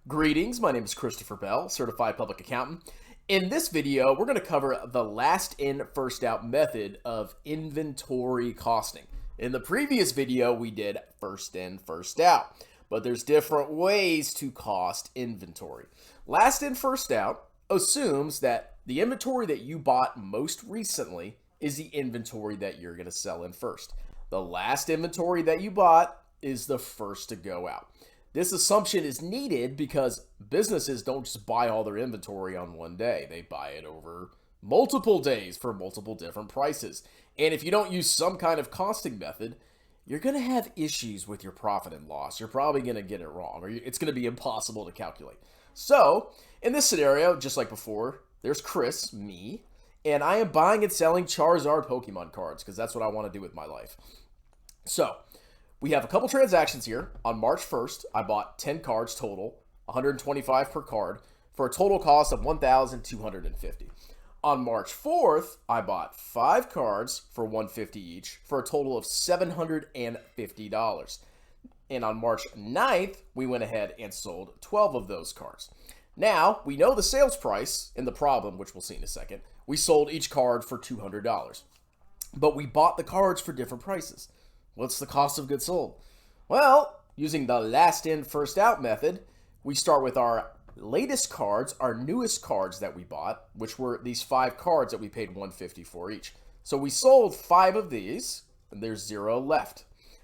Greetings, my name is Christopher Bell, Certified Public Accountant. In this video, we're going to cover the last in, first out method of inventory costing. In the previous video, we did first in, first out, but there's different ways to cost inventory. Last in, first out assumes that the inventory that you bought most recently is the inventory that you're going to sell in first. The last inventory that you bought is the first to go out. This assumption is needed because businesses don't just buy all their inventory on one day. They buy it over multiple days for multiple different prices. And if you don't use some kind of costing method, you're going to have issues with your profit and loss. You're probably going to get it wrong, or it's going to be impossible to calculate. So in this scenario, just like before, there's Chris, me, and I am buying and selling Charizard Pokemon cards because that's what I want to do with my life. So we have a couple transactions here. On March 1st, I bought 10 cards total, 125 per card, for a total cost of $1,250. On March 4th, I bought 5 cards for $150 each, for a total of $750. And on March 9th, we went ahead and sold 12 of those cards. Now, we know the sales price in the problem, which we'll see in a second. We sold each card for $200. But we bought the cards for different prices. What's the cost of goods sold? Well, using the last in, first out method, we start with our latest cards, our newest cards that we bought, which were these 5 cards that we paid $150 for each. So we sold 5 of these, and there's 0 left.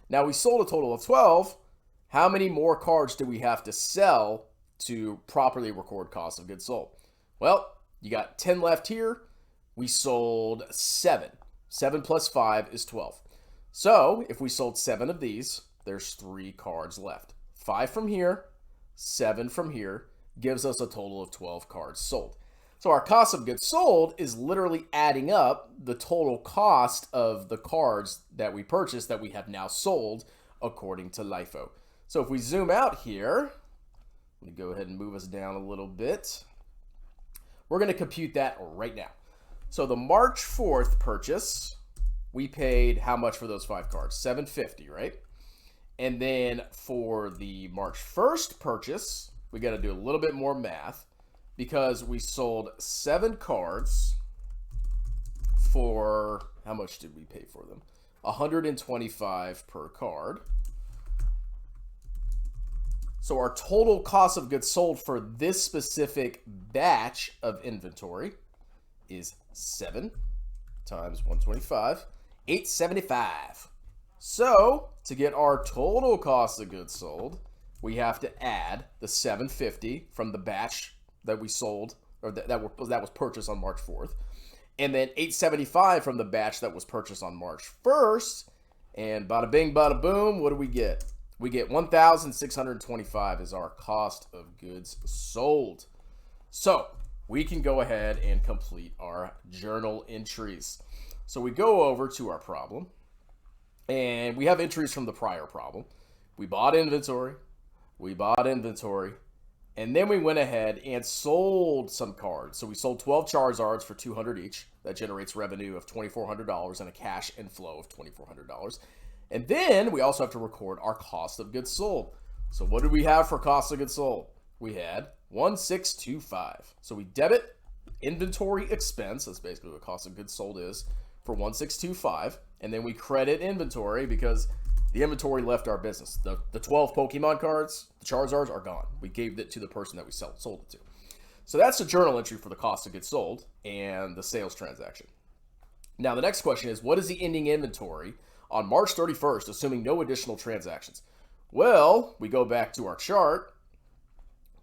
Now we sold a total of 12. How many more cards do we have to sell to properly record cost of goods sold? Well, you got 10 left here. We sold 7. 7 plus 5 is 12. So if we sold 7 of these, there's 3 cards left. 5 from here, 7 from here, gives us a total of 12 cards sold. So our cost of goods sold is literally adding up the total cost of the cards that we purchased that we have now sold according to LIFO. So if we zoom out here, let me go ahead and move us down a little bit. We're going to compute that right now. So the March 4th purchase, we paid how much for those 5 cards? $750, right? And then for the March 1st purchase, we got to do a little bit more math because we sold 7 cards for, how much did we pay for them? $125 per card. So our total cost of goods sold for this specific batch of inventory is 7 times 125. $875. So to get our total cost of goods sold, we have to add the $750 from the batch that we sold, or that was purchased on March 4th, and then $875 from the batch that was purchased on March 1st. And bada bing, bada boom, what do we get? We get $1,625 is our cost of goods sold. So we can go ahead and complete our journal entries. So we go over to our problem, and we have entries from the prior problem. We bought inventory, and then we went ahead and sold some cards. So we sold 12 Charizards for $200 each. That generates revenue of $2,400 and a cash inflow of $2,400. And then we also have to record our cost of goods sold. So what did we have for cost of goods sold? We had 1,625. So we debit inventory expense, that's basically what cost of goods sold is, for 1,625, and then we credit inventory because the inventory left our business. The 12 Pokemon cards, the Charizards, are gone. We gave it to the person that we sold it to. So that's the journal entry for the cost of goods sold and the sales transaction. Now the next question is, what is the ending inventory on March 31st, assuming no additional transactions? Well, we go back to our chart.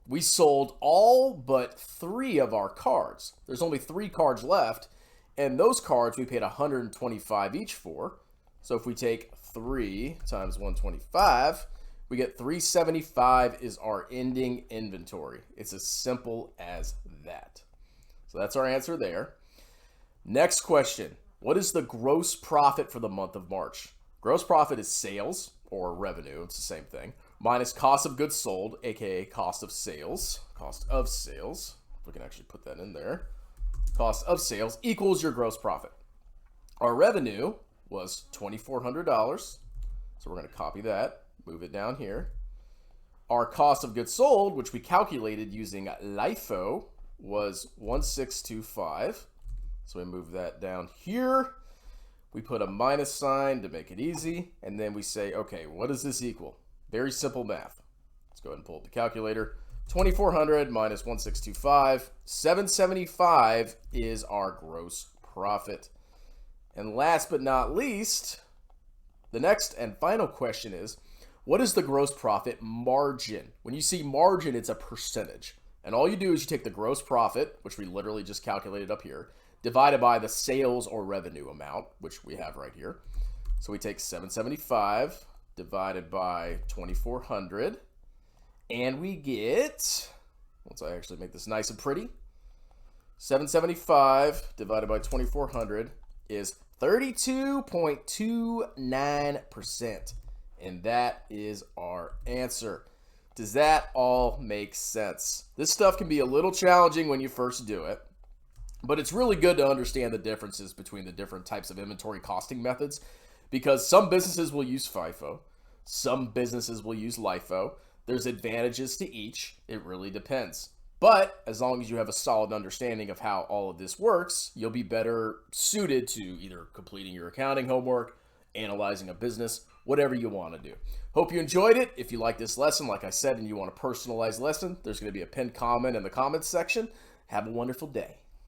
We sold all but 3 of our cards. There's only 3 cards left. And those cards we paid $125 each for. So if we take 3 times 125, we get $375 is our ending inventory. It's as simple as that. So that's our answer there. Next question. What is the gross profit for the month of March? Gross profit is sales or revenue. It's the same thing. Minus cost of goods sold, aka cost of sales. Cost of sales. We can actually put that in there. Cost of sales equals your gross profit. Our revenue was $2,400. So we're going to copy that, move it down here. our cost of goods sold, which we calculated using LIFO, was 1625. So we move that down here. We put a minus sign to make it easy. And then we say, okay, what does this equal? Very simple math. Let's go ahead and pull up the calculator. 2400 minus 1625. 775 is our gross profit. And last but not least, the next and final question is, what is the gross profit margin? When you see margin, it's a percentage. And all you do is you take the gross profit, which we literally just calculated up here, divided by the sales or revenue amount, which we have right here. So we take 775 divided by 2400, and we get, once I actually make this nice and pretty, 775 divided by 2400 is 32.29%. And that is our answer. Does that all make sense? This stuff can be a little challenging when you first do it, but it's really good to understand the differences between the different types of inventory costing methods, because some businesses will use FIFO, some businesses will use LIFO. There's advantages to each. It really depends. But as long as you have a solid understanding of how all of this works, you'll be better suited to either completing your accounting homework, analyzing a business, whatever you want to do. Hope you enjoyed it. If you like this lesson, like I said, and you want a personalized lesson, there's going to be a pinned comment in the comments section. Have a wonderful day.